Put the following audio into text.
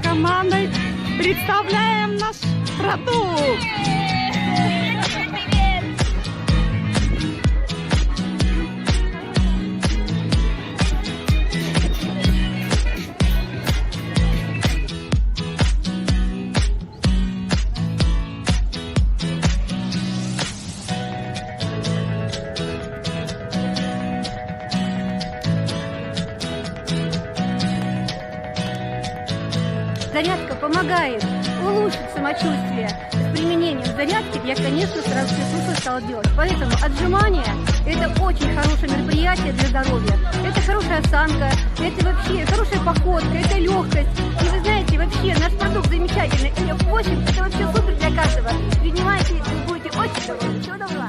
Командой представляем наш продукт. Зарядка помогает улучшить самочувствие. С применением зарядки я, конечно, сразу все стала делать. Поэтому отжимания – это очень хорошее мероприятие для здоровья. Это хорошая осанка, это вообще хорошая походка, это легкость. И вы знаете, вообще наш продукт замечательный. F8 – это вообще супер для каждого. Принимайте, вы будете очень здоровы. Всего доброго.